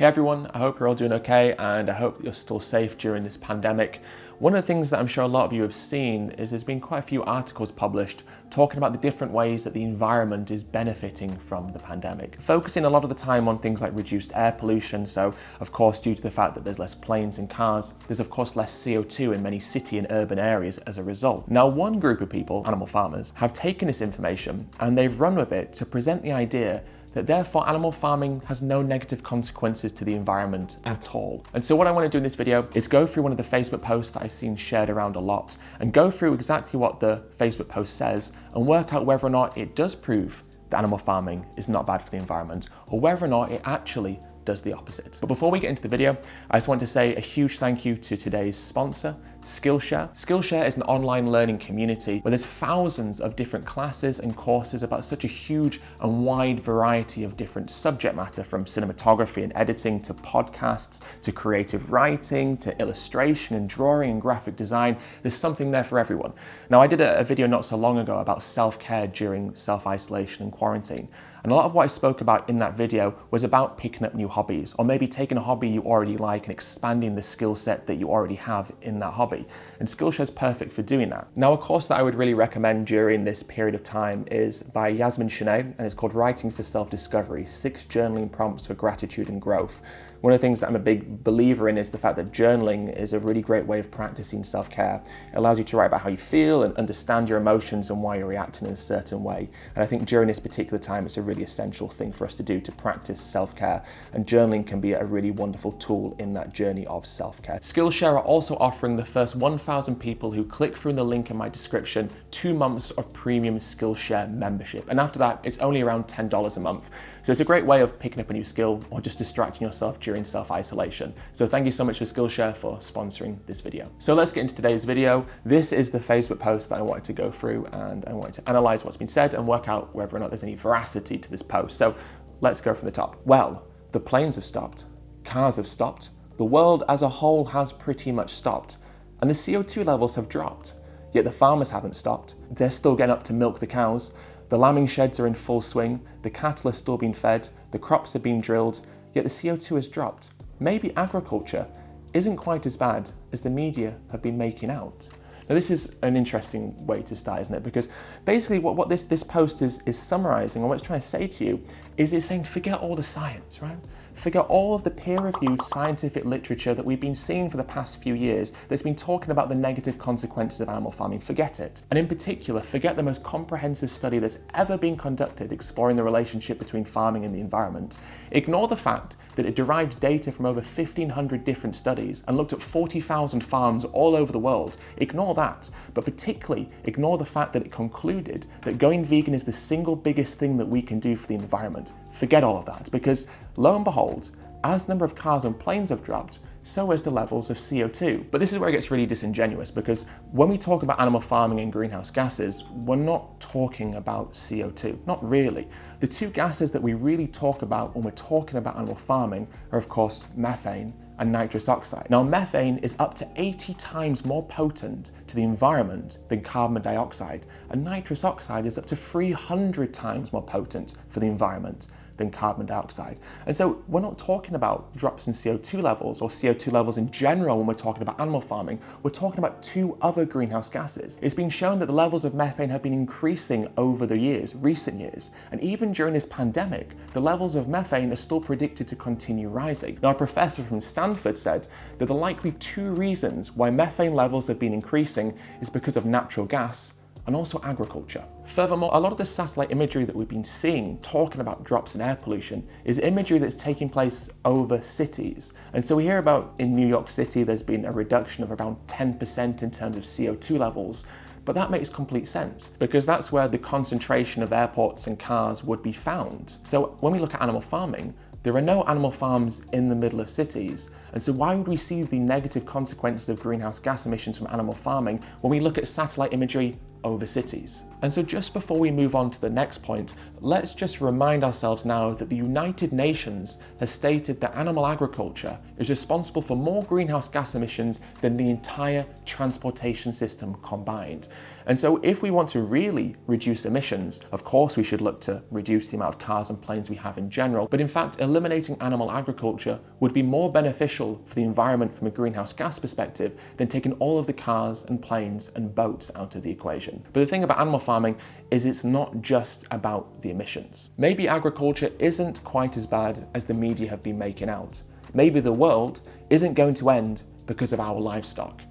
Hey everyone, I hope you're all doing okay and I hope you're still safe during this pandemic. One of the things that I'm sure a lot of you have seen is there's been quite a few articles published talking about the different ways that the environment is benefiting from the pandemic, focusing a lot of the time on things like reduced air pollution. So of course, due to the fact that there's less planes and cars, there's of course less CO2 in many city and urban areas as a result. Now, one group of people, animal farmers, have taken this information and they've run with it to present the idea that therefore animal farming has no negative consequences to the environment at all. And so what I want to do in this video is go through one of the Facebook posts that I've seen shared around a lot and go through exactly what the Facebook post says and work out whether or not it does prove that animal farming is not bad for the environment or whether or not it actually does the opposite. But before we get into the video, I just want to say a huge thank you to today's sponsor, Skillshare. Skillshare is an online learning community where there's thousands of different classes and courses about such a huge and wide variety of different subject matter, from cinematography and editing to podcasts to creative writing to illustration and drawing and graphic design. There's something there for everyone. Now, I did a video not so long ago about self-care during self-isolation and quarantine. And a lot of what I spoke about in that video was about picking up new hobbies, or maybe taking a hobby you already like and expanding the skill set that you already have in that hobby. And Skillshare is perfect for doing that. Now, a course that I would really recommend during this period of time is by Yasmin Shanae, and it's called Writing for Self-Discovery, 6 Journaling Prompts for Gratitude and Growth. One of the things that I'm a big believer in is the fact that journaling is a really great way of practicing self-care. It allows you to write about how you feel and understand your emotions and why you're reacting in a certain way. And I think during this particular time, it's a really essential thing for us to do to practice self-care. And journaling can be a really wonderful tool in that journey of self-care. Skillshare are also offering the first 1,000 people who click through the link in my description 2 months of premium Skillshare membership. And after that, it's only around $10 a month. So it's a great way of picking up a new skill or just distracting yourself during self-isolation. So thank you so much for Skillshare for sponsoring this video. So let's get into today's video. This is the Facebook post that I wanted to go through, and I wanted to analyze what's been said and work out whether or not there's any veracity to this post. So let's go from the top. Well, the planes have stopped, cars have stopped, the world as a whole has pretty much stopped, and the CO2 levels have dropped. Yet the farmers haven't stopped. They're still getting up to milk the cows. The lambing sheds are in full swing. The cattle are still being fed. The crops are being drilled. Yet the CO2 has dropped. Maybe agriculture isn't quite as bad as the media have been making out. Now, this is an interesting way to start, isn't it? Because basically what this post is summarizing, and what it's trying to say to you, is it's saying forget all the science, right? Forget all of the peer-reviewed scientific literature that we've been seeing for the past few years that's been talking about the negative consequences of animal farming. Forget it. And in particular, forget the most comprehensive study that's ever been conducted exploring the relationship between farming and the environment. Ignore the fact that it derived data from over 1,500 different studies and looked at 40,000 farms all over the world. Ignore that, but particularly ignore the fact that it concluded that going vegan is the single biggest thing that we can do for the environment. Forget all of that, because lo and behold, as the number of cars and planes have dropped, so has the levels of CO2. But this is where it gets really disingenuous, because when we talk about animal farming and greenhouse gases, we're not talking about CO2, not really. The two gases that we really talk about when we're talking about animal farming are, of course, methane and nitrous oxide. Now, methane is up to 80 times more potent to the environment than carbon dioxide, and nitrous oxide is up to 300 times more potent for the environment than carbon dioxide. And so we're not talking about drops in CO2 levels or CO2 levels in general when we're talking about animal farming. We're talking about 2 other greenhouse gases. It's been shown that the levels of methane have been increasing over the years, recent years. And even during this pandemic, the levels of methane are still predicted to continue rising. Now, a professor from Stanford said that the likely 2 reasons why methane levels have been increasing is because of natural gas and also agriculture. Furthermore, a lot of the satellite imagery that we've been seeing talking about drops in air pollution is imagery that's taking place over cities. And so we hear about in New York City, there's been a reduction of around 10% in terms of CO2 levels. But that makes complete sense, because that's where the concentration of airports and cars would be found. So when we look at animal farming, there are no animal farms in the middle of cities. And so why would we see the negative consequences of greenhouse gas emissions from animal farming when we look at satellite imagery over cities? And so just before we move on to the next point, let's just remind ourselves now that the United Nations has stated that animal agriculture is responsible for more greenhouse gas emissions than the entire transportation system combined. And so if we want to really reduce emissions, of course we should look to reduce the amount of cars and planes we have in general, but in fact eliminating animal agriculture would be more beneficial for the environment from a greenhouse gas perspective than taking all of the cars and planes and boats out of the equation. But the thing about animal farming is it's not just about the emissions. Maybe agriculture isn't quite as bad as the media have been making out. Maybe the world isn't going to end because of our livestock.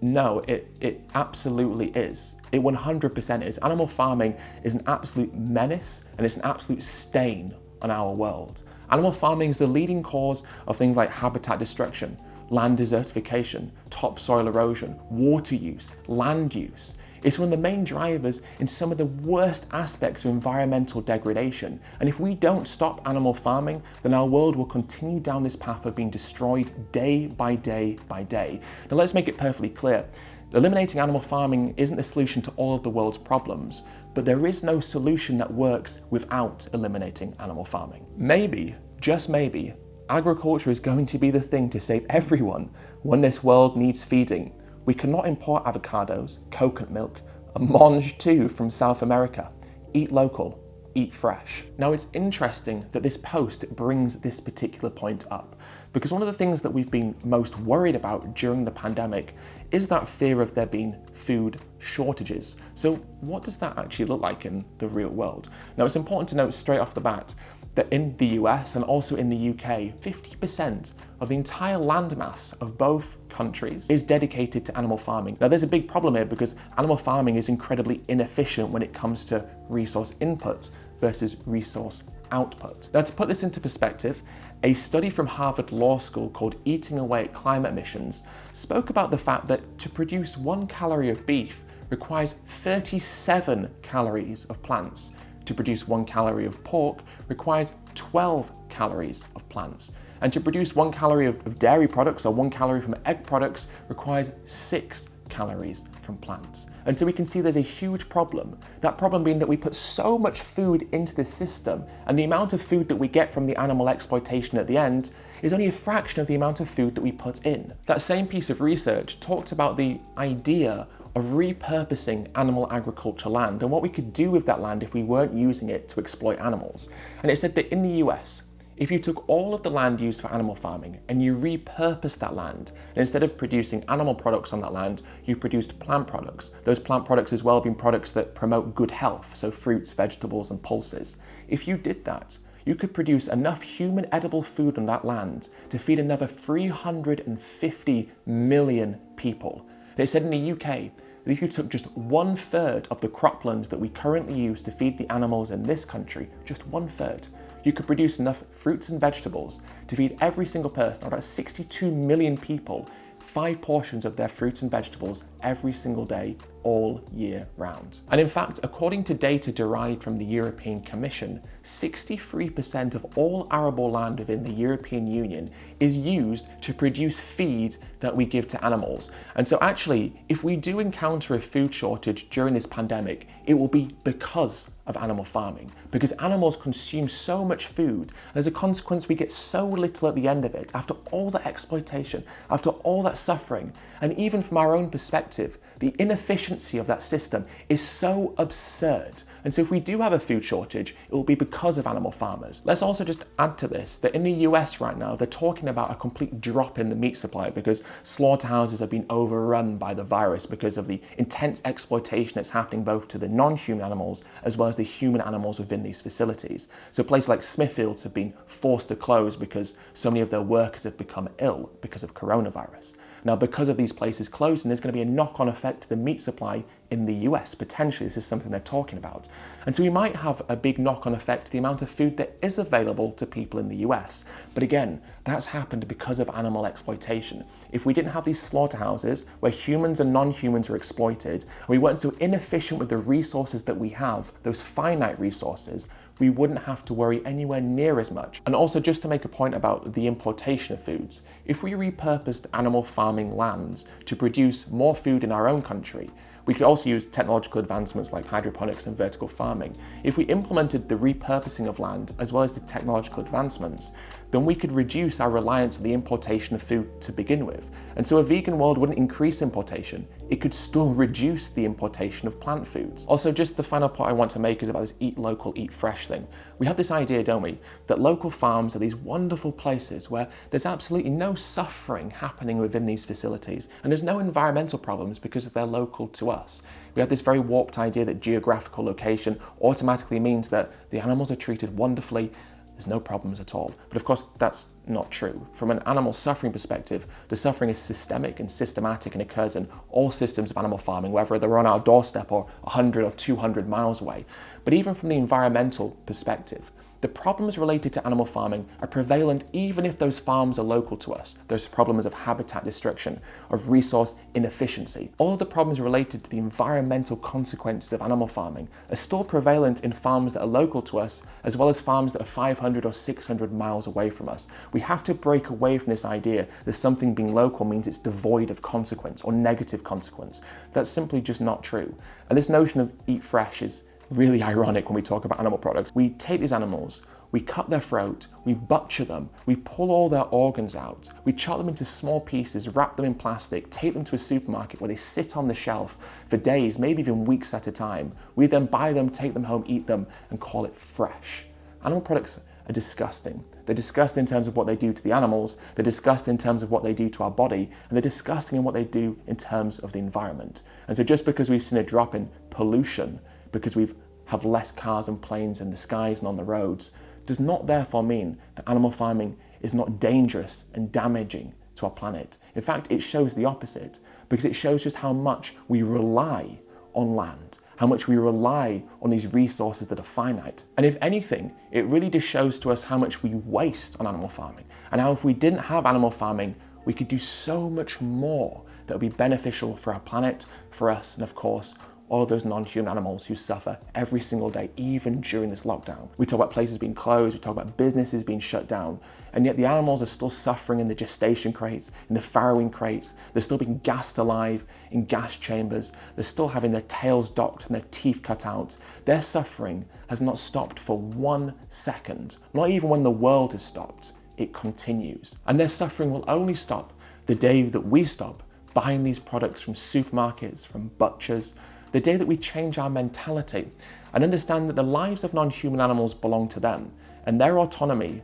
No, it absolutely is. It 100% is. Animal farming is an absolute menace and it's an absolute stain on our world. Animal farming is the leading cause of things like habitat destruction, land desertification, topsoil erosion, water use, land use. It's one of the main drivers in some of the worst aspects of environmental degradation. And if we don't stop animal farming, then our world will continue down this path of being destroyed day by day by day. Now let's make it perfectly clear. Eliminating animal farming isn't the solution to all of the world's problems, but there is no solution that works without eliminating animal farming. Maybe, just maybe, agriculture is going to be the thing to save everyone when this world needs feeding. We cannot import avocados, coconut milk, and mange too from South America. Eat local, eat fresh. Now it's interesting that this post brings this particular point up, because one of the things that we've been most worried about during the pandemic is that fear of there being food shortages. So what does that actually look like in the real world? Now it's important to note straight off the bat that in the US and also in the UK, 50% of the entire landmass of both countries is dedicated to animal farming. Now there's a big problem here because animal farming is incredibly inefficient when it comes to resource input versus resource output. Now to put this into perspective, a study from Harvard Law School called Eating Away at Climate Emissions spoke about the fact that to produce 1 calorie of beef requires 37 calories of plants. To produce 1 calorie of pork requires 12 calories of plants. And to produce 1 calorie of dairy products or 1 calorie from egg products requires 6 calories from plants. And so we can see there's a huge problem. That problem being that we put so much food into the system, and the amount of food that we get from the animal exploitation at the end is only a fraction of the amount of food that we put in. That same piece of research talked about the idea of repurposing animal agriculture land and what we could do with that land if we weren't using it to exploit animals. And it said that in the US, if you took all of the land used for animal farming and you repurposed that land, and instead of producing animal products on that land, you produced plant products. Those plant products as well being products that promote good health, so fruits, vegetables, and pulses. If you did that, you could produce enough human edible food on that land to feed another 350 million people. They said in the UK that if you took just 1/3 of the cropland that we currently use to feed the animals in this country, just 1/3, you could produce enough fruits and vegetables to feed every single person, about 62 million people, 5 portions of their fruits and vegetables every single day, all year round. And in fact, according to data derived from the European Commission, 63% of all arable land within the European Union is used to produce feed that we give to animals. And so actually, if we do encounter a food shortage during this pandemic, it will be because of animal farming, because animals consume so much food. And as a consequence, we get so little at the end of it, after all that exploitation, after all that suffering. And even from our own perspective, the inefficiency of that system is so absurd. And so if we do have a food shortage, it will be because of animal farmers. Let's also just add to this that in the US right now, they're talking about a complete drop in the meat supply because slaughterhouses have been overrun by the virus because of the intense exploitation that's happening both to the non-human animals as well as the human animals within these facilities. So places like Smithfields have been forced to close because so many of their workers have become ill because of coronavirus. Now, because of these places closing, there's going to be a knock-on effect to the meat supply in the US. Potentially, this is something they're talking about. And so we might have a big knock-on effect to the amount of food that is available to people in the US. But again, that's happened because of animal exploitation. If we didn't have these slaughterhouses where humans and non-humans are exploited, and we weren't so inefficient with the resources that we have, those finite resources, we wouldn't have to worry anywhere near as much. And also, just to make a point about the importation of foods, if we repurposed animal farming lands to produce more food in our own country, we could also use technological advancements like hydroponics and vertical farming. If we implemented the repurposing of land as well as the technological advancements, then we could reduce our reliance on the importation of food to begin with. And so a vegan world wouldn't increase importation, it could still reduce the importation of plant foods. Also, just the final point I want to make is about this eat local, eat fresh thing. We have this idea, don't we, that local farms are these wonderful places where there's absolutely no suffering happening within these facilities, and there's no environmental problems because they're local to us. We have this very warped idea that geographical location automatically means that the animals are treated wonderfully, there's no problems at all. But of course, that's not true. From an animal suffering perspective, the suffering is systemic and systematic and occurs in all systems of animal farming, whether they're on our doorstep or 100 or 200 miles away. But even from the environmental perspective, the problems related to animal farming are prevalent even if those farms are local to us. There's problems of habitat destruction, of resource inefficiency. All of the problems related to the environmental consequences of animal farming are still prevalent in farms that are local to us, as well as farms that are 500 or 600 miles away from us. We have to break away from this idea that something being local means it's devoid of consequence or negative consequence. That's simply just not true. And this notion of eat fresh is really ironic when we talk about animal products. We take these animals, we cut their throat, we butcher them, we pull all their organs out, we chop them into small pieces, wrap them in plastic, take them to a supermarket where they sit on the shelf for days, maybe even weeks at a time. We then buy them, take them home, eat them, and call it fresh. Animal products are disgusting. They're disgusting in terms of what they do to the animals, they're disgusting in terms of what they do to our body, and they're disgusting in what they do in terms of the environment. And so just because we've seen a drop in pollution, because we have less cars and planes in the skies and on the roads, does not therefore mean that animal farming is not dangerous and damaging to our planet. In fact, it shows the opposite, because it shows just how much we rely on land, how much we rely on these resources that are finite. And if anything, it really just shows to us how much we waste on animal farming, and how if we didn't have animal farming, we could do so much more that would be beneficial for our planet, for us, and of course, all those non-human animals who suffer every single day, even during this lockdown. We talk about places being closed, we talk about businesses being shut down, and yet the animals are still suffering in the gestation crates, in the farrowing crates, they're still being gassed alive in gas chambers, they're still having their tails docked and their teeth cut out. Their suffering has not stopped for 1 second, not even when the world has stopped, it continues. And their suffering will only stop the day that we stop buying these products from supermarkets, from butchers, the day that we change our mentality and understand that the lives of non-human animals belong to them and their autonomy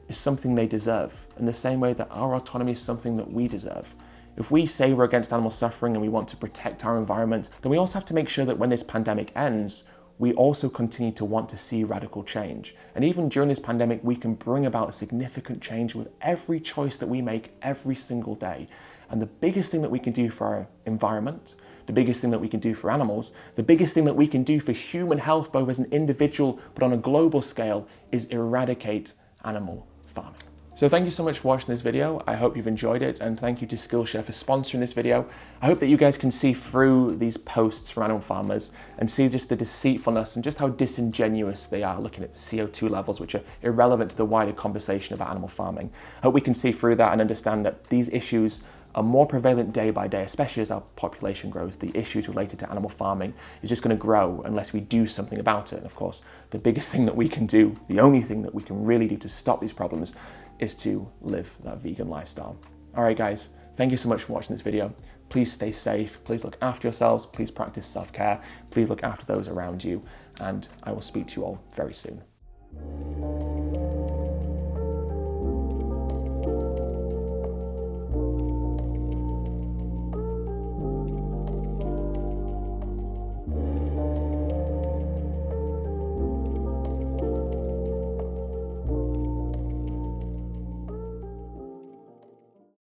is something they deserve in the same way that our autonomy is something that we deserve. If we say we're against animal suffering and we want to protect our environment, then we also have to make sure that when this pandemic ends, we also continue to want to see radical change. And even during this pandemic, we can bring about significant change with every choice that we make every single day. And the biggest thing that we can do for our environment, the biggest thing that we can do for animals, the biggest thing that we can do for human health, both as an individual but on a global scale, is eradicate animal farming. So thank you so much for watching this video. I hope you've enjoyed it, and thank you to Skillshare for sponsoring this video. I hope that you guys can see through these posts from animal farmers and see just the deceitfulness and just how disingenuous they are looking at the CO2 levels, which are irrelevant to the wider conversation about animal farming. I hope we can see through that and understand that these issues are more prevalent day by day, especially as our population grows. The issues related to animal farming is just going to grow unless we do something about it. And of course, the biggest thing that we can do, the only thing that we can really do to stop these problems, is to live that vegan lifestyle. All right, guys, thank you so much for watching this video. Please stay safe. Please look after yourselves. Please practice self-care. Please look after those around you. And I will speak to you all very soon.